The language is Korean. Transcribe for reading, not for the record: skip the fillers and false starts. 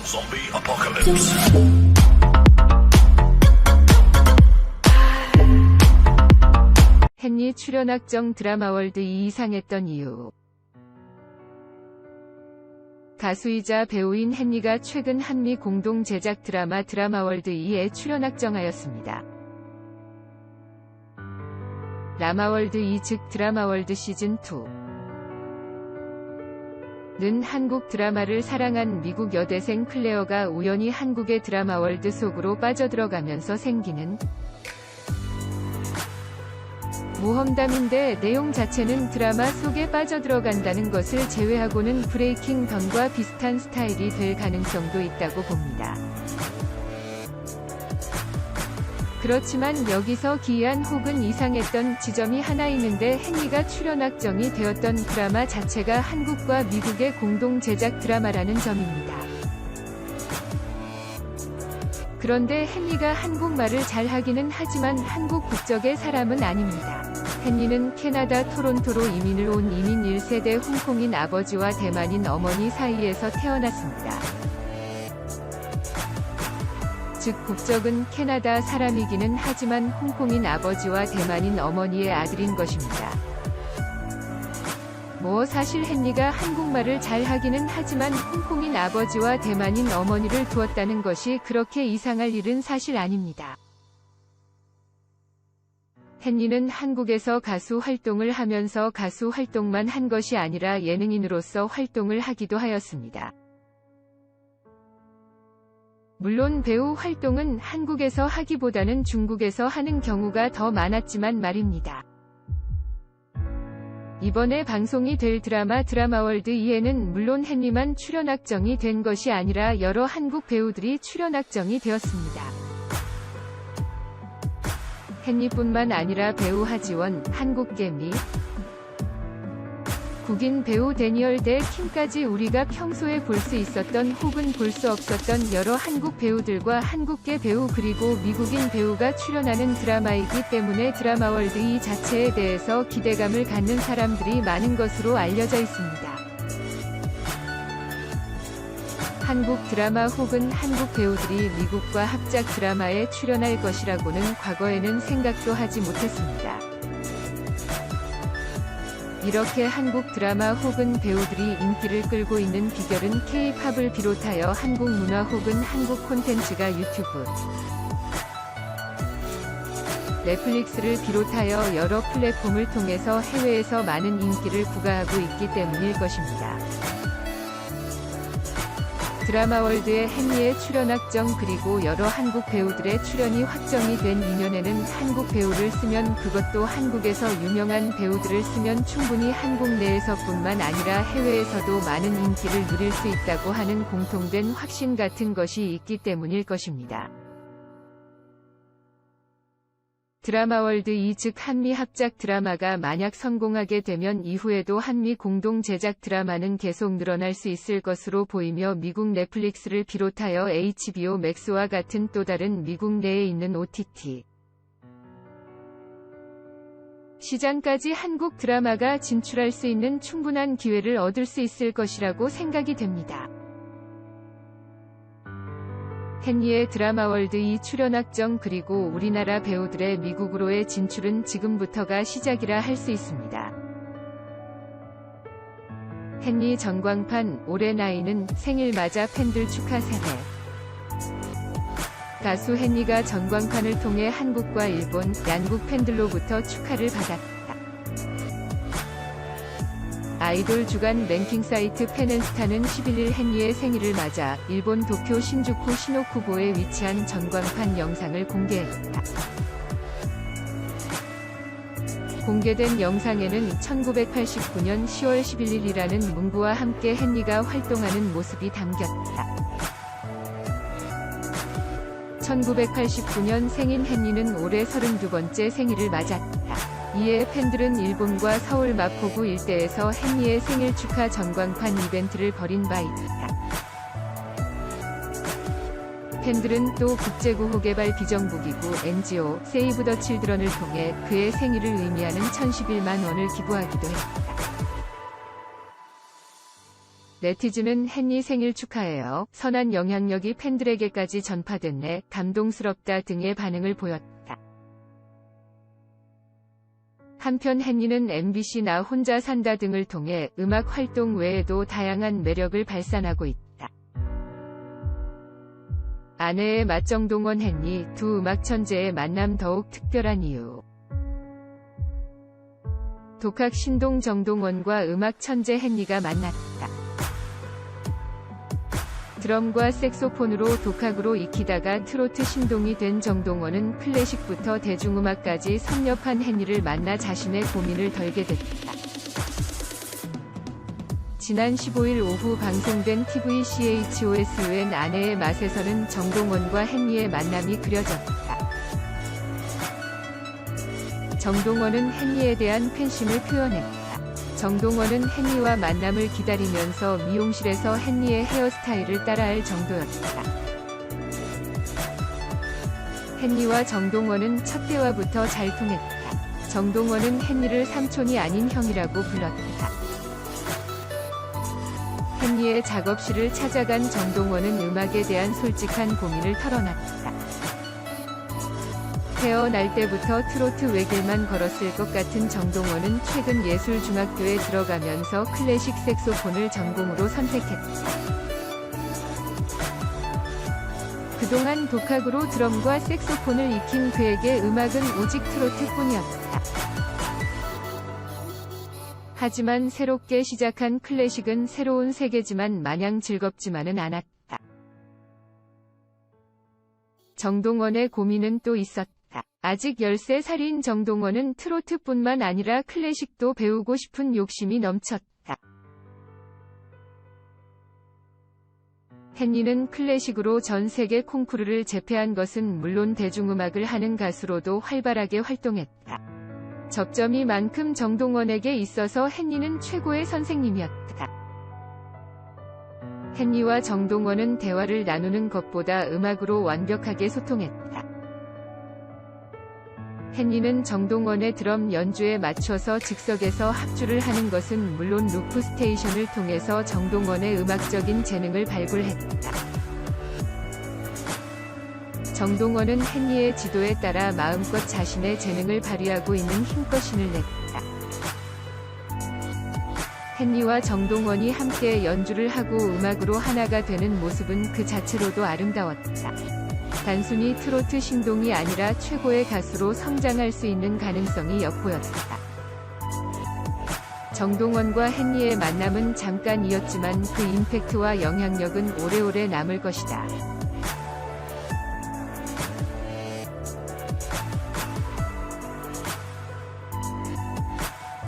Zombie Apocalypse. 헨리 출연 확정 드라마월드 2 이상했던 이유. 가수이자 배우인 헨리가 최근 한미 공동 제작 드라마 드라마월드 2에 출연 확정하였습니다. 라마월드 2 즉 드라마월드 시즌2 는 한국 드라마를 사랑한 미국 여대생 클레어가 우연히 한국의 드라마월드 속으로 빠져들어가면서 생기는 모험담인데 내용 자체는 드라마 속에 빠져들어간다는 것을 제외하고는 브레이킹 던과 비슷한 스타일이 될 가능성도 있다고 봅니다. 그렇지만 여기서 기이한 혹은 이상했던 지점이 하나 있는데 헨리가 출연 확정이 되었던 드라마 자체가 한국과 미국의 공동 제작 드라마라는 점입니다. 그런데 헨리가 한국말을 잘하기는 하지만 한국 국적의 사람은 아닙니다. 헨리는 캐나다 토론토로 이민을 온 이민 1세대 홍콩인 아버지와 대만인 어머니 사이에서 태어났습니다. 즉 국적은 캐나다 사람이기는 하지만 홍콩인 아버지와 대만인 어머니의 아들인 것입니다. 사실 헨리가 한국말을 잘하기는 하지만 홍콩인 아버지와 대만인 어머니를 두었다는 것이 그렇게 이상할 일은 사실 아닙니다. 헨리는 한국에서 가수 활동을 하면서 가수 활동만 한 것이 아니라 예능인으로서 활동을 하기도 하였습니다. 물론 배우 활동은 한국에서 하기보다는 중국에서 하는 경우가 더 많았지만 말입니다. 이번에 방송이 될 드라마 드라마월드 2에는 물론 헨리만 출연 확정이 된 것이 아니라 여러 한국 배우들이 출연 확정이 되었습니다. 헨리뿐만 아니라 배우 하지원, 한국개미, 국인 배우 데니얼 대 킴까지 우리가 평소에 볼 수 있었던 혹은 볼 수 없었던 여러 한국 배우들과 한국계 배우 그리고 미국인 배우가 출연하는 드라마이기 때문에 드라마월드 2 자체에 대해서 기대감을 갖는 사람들이 많은 것으로 알려져 있습니다. 한국 드라마 혹은 한국 배우들이 미국과 합작 드라마에 출연할 것이라고는 과거에는 생각도 하지 못했습니다. 이렇게 한국 드라마 혹은 배우들이 인기를 끌고 있는 비결은 K-팝을 비롯하여 한국 문화 혹은 한국 콘텐츠가 유튜브, 넷플릭스를 비롯하여 여러 플랫폼을 통해서 해외에서 많은 인기를 부과하고 있기 때문일 것입니다. 드라마월드의 헨리의 출연 확정 그리고 여러 한국 배우들의 출연이 확정이 된 2년에는 한국 배우를 쓰면 그것도 한국에서 유명한 배우들을 쓰면 충분히 한국 내에서뿐만 아니라 해외에서도 많은 인기를 누릴 수 있다고 하는 공통된 확신 같은 것이 있기 때문일 것입니다. 드라마월드 2 즉 한미 합작 드라마가 만약 성공하게 되면 이후에도 한미 공동 제작 드라마는 계속 늘어날 수 있을 것으로 보이며 미국 넷플릭스를 비롯하여 HBO 맥스와 같은 또 다른 미국 내에 있는 OTT 시장까지 한국 드라마가 진출할 수 있는 충분한 기회를 얻을 수 있을 것이라고 생각이 됩니다. 헨리의 드라마월드 2 출연 확정 그리고 우리나라 배우들의 미국으로의 진출은 지금부터가 시작이라 할 수 있습니다. 헨리 전광판 올해 나이는 생일 맞아 팬들 축하 세례. 가수 헨리가 전광판을 통해 한국과 일본, 양국 팬들로부터 축하를 받았다. 아이돌 주간 랭킹 사이트 팬앤스타는 11일 헨리의 생일을 맞아 일본 도쿄 신주쿠 시노쿠보에 위치한 전광판 영상을 공개했다. 공개된 영상에는 1989년 10월 11일이라는 문구와 함께 헨리가 활동하는 모습이 담겼다. 1989년 생인 헨리는 올해 32번째 생일을 맞았다. 이에 팬들은 일본과 서울 마포구 일대에서 헨리의 생일 축하 전광판 이벤트를 벌인 바 있다. 팬들은 또 국제구호개발 비정부기구 NGO 세이브 더 칠드런을 통해 그의 생일을 의미하는 1011만 원을 기부하기도 했다. 네티즌은 헨리 생일 축하해요. 선한 영향력이 팬들에게까지 전파됐네. 감동스럽다 등의 반응을 보였다. 한편 헨리는 MBC 나 혼자 산다 등을 통해 음악 활동 외에도 다양한 매력을 발산하고 있다. 아내의 맞정동원 헨리, 두 음악 천재의 만남 더욱 특별한 이유. 독학 신동 정동원과 음악 천재 헨리가 만났다. 드럼과 색소폰으로 독학으로 익히다가 트로트 신동이 된 정동원은 클래식부터 대중음악까지 섭렵한 헨리를 만나 자신의 고민을 덜게 됐다. 지난 15일 오후 방송된 TV CHOSUN 아내의 맛에서는 정동원과 헨리의 만남이 그려졌다. 정동원은 헨리에 대한 팬심을 표현했다. 정동원은 헨리와 만남을 기다리면서 미용실에서 헨리의 헤어스타일을 따라할 정도였다. 헨리와 정동원은 첫 대화부터 잘 통했다. 정동원은 헨리를 삼촌이 아닌 형이라고 불렀다. 헨리의 작업실을 찾아간 정동원은 음악에 대한 솔직한 고민을 털어놨다. 태어날 때부터 트로트 외길만 걸었을 것 같은 정동원은 최근 예술중학교에 들어가면서 클래식 색소폰을 전공으로 선택했다. 그동안 독학으로 드럼과 색소폰을 익힌 그에게 음악은 오직 트로트뿐이었다. 하지만 새롭게 시작한 클래식은 새로운 세계지만 마냥 즐겁지만은 않았다. 정동원의 고민은 또 있었다. 아직 13살인 정동원은 트로트뿐만 아니라 클래식도 배우고 싶은 욕심이 넘쳤다. 헨리는 클래식으로 전 세계 콩쿠르를 제패한 것은 물론 대중음악을 하는 가수로도 활발하게 활동했다. 접점이 만큼 정동원에게 있어서 헨리는 최고의 선생님이었다. 헨리와 정동원은 대화를 나누는 것보다 음악으로 완벽하게 소통했다. 헨리는 정동원의 드럼 연주에 맞춰서 즉석에서 합주를 하는 것은 물론 루프 스테이션을 통해서 정동원의 음악적인 재능을 발굴했다. 정동원은 헨리의 지도에 따라 마음껏 자신의 재능을 발휘하고 있는 힘껏 신을 냈다. 헨리와 정동원이 함께 연주를 하고 음악으로 하나가 되는 모습은 그 자체로도 아름다웠다. 단순히 트로트 신동이 아니라 최고의 가수로 성장할 수 있는 가능성이 엿보였다. 정동원과 헨리의 만남은 잠깐이었지만 그 임팩트와 영향력은 오래오래 남을 것이다.